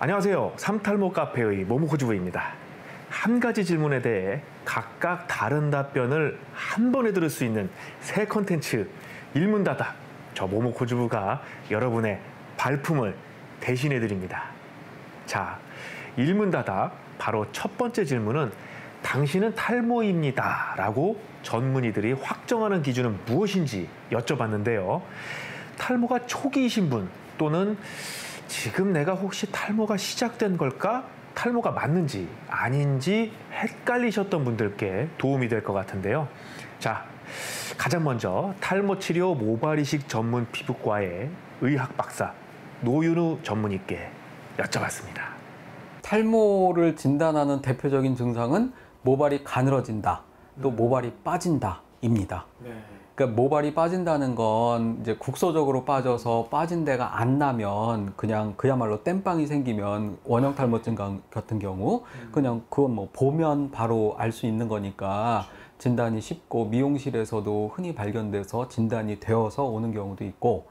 안녕하세요. 삼탈모 카페의 모모코주부입니다. 한 가지 질문에 대해 각각 다른 답변을 한 번에 들을 수 있는 새 콘텐츠 일문다답. 저 모모코주부가 여러분의 발품을 대신해 드립니다. 자, 일문다답 바로 첫 번째 질문은 당신은 탈모입니다 라고 전문의들이 확정하는 기준은 무엇인지 여쭤봤는데요. 탈모가 초기이신 분 또는 지금 내가 혹시 탈모가 시작된 걸까? 탈모가 맞는지 아닌지 헷갈리셨던 분들께 도움이 될 것 같은데요. 자, 가장 먼저 탈모 치료 모발이식 전문 피부과의 의학 박사 노윤우 전문의께 여쭤봤습니다. 탈모를 진단하는 대표적인 증상은 모발이 가늘어진다, 또 모발이 빠진다입니다. 그러니까 모발이 빠진다는 건 이제 국소적으로 빠져서 빠진 데가 안 나면 그냥 그야말로 땜빵이 생기면 원형 탈모증 같은 경우 그냥 그건 뭐 보면 바로 알 수 있는 거니까 진단이 쉽고 미용실에서도 흔히 발견돼서 진단이 되어서 오는 경우도 있고,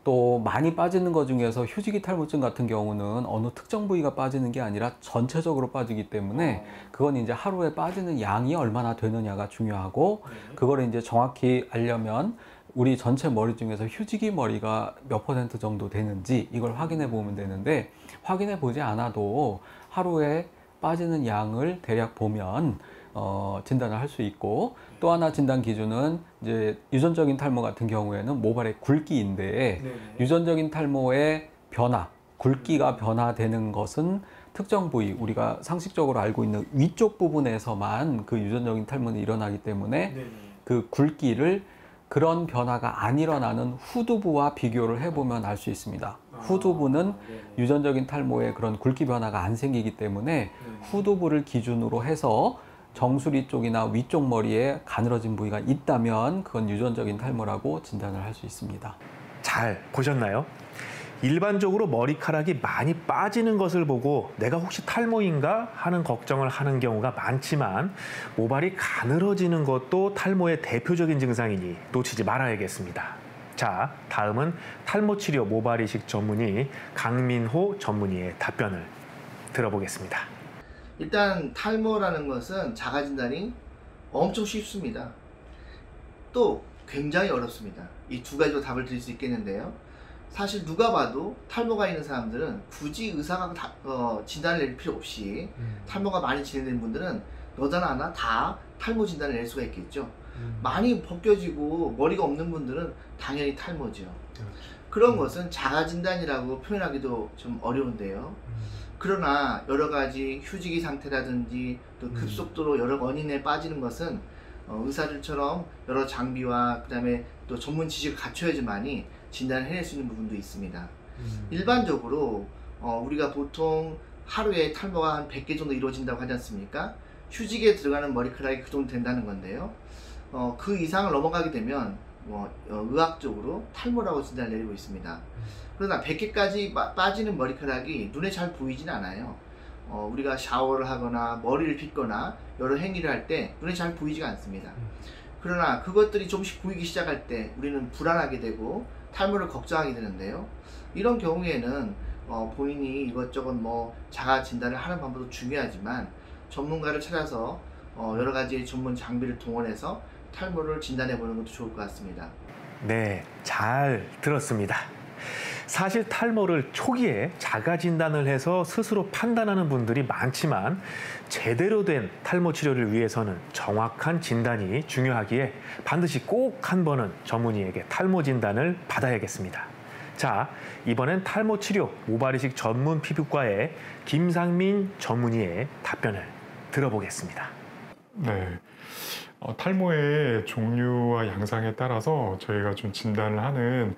또 많이 빠지는 것 중에서 휴지기 탈모증 같은 경우는 어느 특정 부위가 빠지는 게 아니라 전체적으로 빠지기 때문에 그건 이제 하루에 빠지는 양이 얼마나 되느냐가 중요하고, 그걸 이제 정확히 알려면 우리 전체 머리 중에서 휴지기 머리가 몇 % 정도 되는지 이걸 확인해 보면 되는데, 확인해 보지 않아도 하루에 빠지는 양을 대략 보면 진단을 할 수 있고, 또 하나 진단 기준은 이제 유전적인 탈모 같은 경우에는 모발의 굵기인데, 유전적인 탈모의 변화, 굵기가 변화되는 것은 특정 부위, 우리가 상식적으로 알고 있는 위쪽 부분에서만 그 유전적인 탈모는 일어나기 때문에 그 굵기를 그런 변화가 안 일어나는 후두부와 비교를 해보면 알 수 있습니다. 후두부는 유전적인 탈모에 그런 굵기 변화가 안 생기기 때문에 후두부를 기준으로 해서 정수리 쪽이나 위쪽 머리에 가늘어진 부위가 있다면 그건 유전적인 탈모라고 진단을 할 수 있습니다. 잘 보셨나요? 일반적으로 머리카락이 많이 빠지는 것을 보고 내가 혹시 탈모인가 하는 걱정을 하는 경우가 많지만, 모발이 가늘어지는 것도 탈모의 대표적인 증상이니 놓치지 말아야겠습니다. 자, 다음은 탈모 치료 모발이식 전문의 강민호 전문의의 답변을 들어보겠습니다. 일단 탈모라는 것은 자가진단이 엄청 쉽습니다. 또 굉장히 어렵습니다. 이 두 가지로 답을 드릴 수 있겠는데요. 사실 누가 봐도 탈모가 있는 사람들은 굳이 의사가 진단을 낼 필요 없이 탈모가 많이 진행되는 분들은 너다나 하나 다 탈모 진단을 낼 수가 있겠죠. 많이 벗겨지고 머리가 없는 분들은 당연히 탈모죠. 그런 것은 자가진단이라고 표현하기도 좀 어려운데요. 그러나 여러 가지 휴지기 상태라든지 또 급속도로 여러 원인에 빠지는 것은 의사들처럼 여러 장비와 그 다음에 또 전문 지식을 갖춰야지만이 진단을 해낼 수 있는 부분도 있습니다. 일반적으로 우리가 보통 하루에 탈모가 한 100개 정도 이루어진다고 하지 않습니까? 휴지기에 들어가는 머리카락이 그 정도 된다는 건데요. 그 이상을 넘어가게 되면 의학적으로 탈모라고 진단을 내리고 있습니다. 그러나 100개까지 빠지는 머리카락이 눈에 잘 보이진 않아요. 우리가 샤워를 하거나 머리를 빗거나 여러 행위를 할 때 눈에 잘 보이지가 않습니다. 그러나 그것들이 조금씩 보이기 시작할 때 우리는 불안하게 되고 탈모를 걱정하게 되는데요. 이런 경우에는 본인이 이것저것 자가 진단을 하는 방법도 중요하지만 전문가를 찾아서 여러 가지 전문 장비를 동원해서 탈모를 진단해 보는 것도 좋을 것 같습니다. 네, 잘 들었습니다. 사실 탈모를 초기에 자가 진단을 해서 스스로 판단하는 분들이 많지만, 제대로 된 탈모 치료를 위해서는 정확한 진단이 중요하기에 반드시 꼭 한 번은 전문의에게 탈모 진단을 받아야겠습니다. 자, 이번엔 탈모 치료 모발이식 전문 피부과의 김상민 전문의의 답변을 들어보겠습니다. 네. 탈모의 종류와 양상에 따라서 저희가 좀 진단을 하는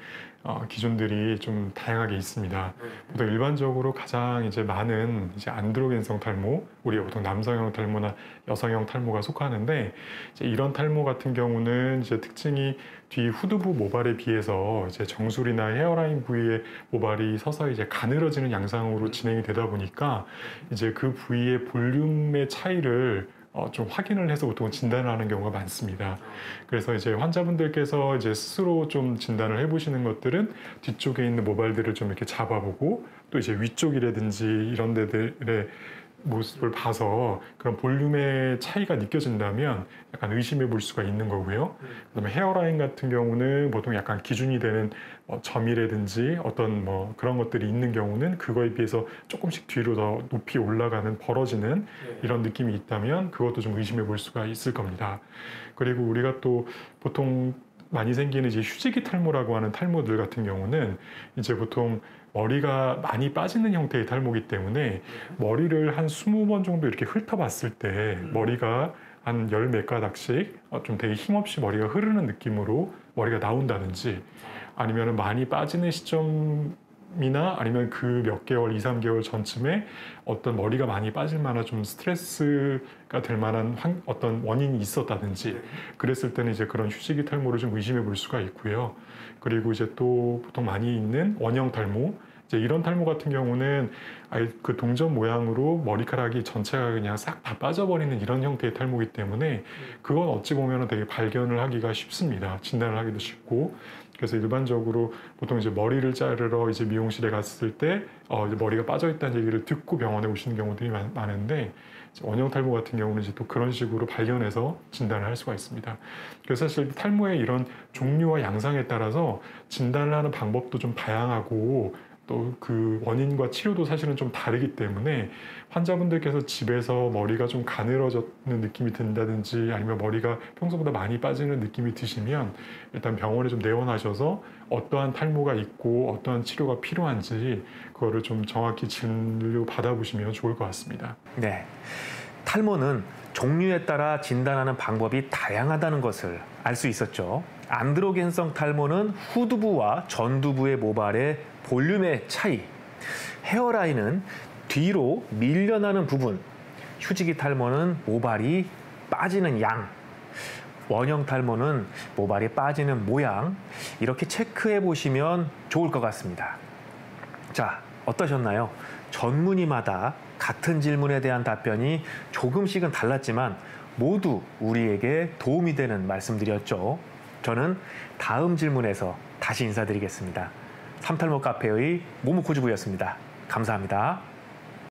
기준들이 좀 다양하게 있습니다. 보통 일반적으로 가장 이제 많은 안드로겐성 탈모, 우리가 보통 남성형 탈모나 여성형 탈모가 속하는데, 이제 이런 탈모 같은 경우는 이제 특징이 뒤 후두부 모발에 비해서 이제 정수리나 헤어라인 부위의 모발이 서서히 이제 가늘어지는 양상으로 진행이 되다 보니까 이제 그 부위의 볼륨의 차이를 좀 확인을 해서 보통 진단을 하는 경우가 많습니다. 그래서 이제 환자분들께서 이제 스스로 좀 진단을 해보시는 것들은 뒤쪽에 있는 모발들을 좀 이렇게 잡아보고 또 이제 위쪽이라든지 이런 데들의 모습을 봐서 그런 볼륨의 차이가 느껴진다면 약간 의심해 볼 수가 있는 거고요. 그다음에 헤어라인 같은 경우는 보통 약간 기준이 되는 점이라든지 어떤 뭐 그런 것들이 있는 경우는 그거에 비해서 조금씩 뒤로 더 높이 올라가는 벌어지는 이런 느낌이 있다면 그것도 좀 의심해 볼 수가 있을 겁니다. 그리고 우리가 또 보통 많이 생기는 이제 휴지기 탈모라고 하는 탈모들 같은 경우는 이제 보통 머리가 많이 빠지는 형태의 탈모이기 때문에 머리를 한 20번 정도 이렇게 훑어봤을 때 머리가 한 열 몇 가닥씩 좀 되게 힘없이 머리가 흐르는 느낌으로 머리가 나온다든지 아니면 많이 빠지는 시점이나 아니면 그 몇 개월, 2, 3개월 전쯤에 어떤 머리가 많이 빠질 만한 좀 스트레스가 될 만한 어떤 원인이 있었다든지 그랬을 때는 이제 그런 휴지기 탈모를 좀 의심해 볼 수가 있고요. 그리고 이제 또 보통 많이 있는 원형 탈모, 이제 이런 탈모 같은 경우는 아예 그 동전 모양으로 머리카락이 전체가 그냥 싹 다 빠져버리는 이런 형태의 탈모이기 때문에 그건 어찌 보면 되게 발견을 하기가 쉽습니다. 진단을 하기도 쉽고. 그래서 일반적으로 보통 이제 머리를 자르러 이제 미용실에 갔을 때 이제 머리가 빠져 있다는 얘기를 듣고 병원에 오시는 경우들이 많은데 원형 탈모 같은 경우는 이제 또 그런 식으로 발견해서 진단을 할 수가 있습니다. 그래서 사실 탈모의 이런 종류와 양상에 따라서 진단을 하는 방법도 좀 다양하고 또 그 원인과 치료도 사실은 좀 다르기 때문에 환자분들께서 집에서 머리가 좀 가늘어졌는 느낌이 든다든지 아니면 머리가 평소보다 많이 빠지는 느낌이 드시면 일단 병원에 좀 내원하셔서 어떠한 탈모가 있고 어떠한 치료가 필요한지 그거를 좀 정확히 진료 받아보시면 좋을 것 같습니다. 네, 탈모는 종류에 따라 진단하는 방법이 다양하다는 것을 알 수 있었죠. 안드로겐성 탈모는 후두부와 전두부의 모발의 볼륨의 차이, 헤어라인은 뒤로 밀려나는 부분, 휴지기 탈모는 모발이 빠지는 양, 원형 탈모는 모발이 빠지는 모양, 이렇게 체크해 보시면 좋을 것 같습니다. 자, 어떠셨나요? 전문의마다 같은 질문에 대한 답변이 조금씩은 달랐지만 모두 우리에게 도움이 되는 말씀드렸죠. 저는 다음 질문에서 다시 인사드리겠습니다. 삼탈모 카페의 모모코주부였습니다. 감사합니다.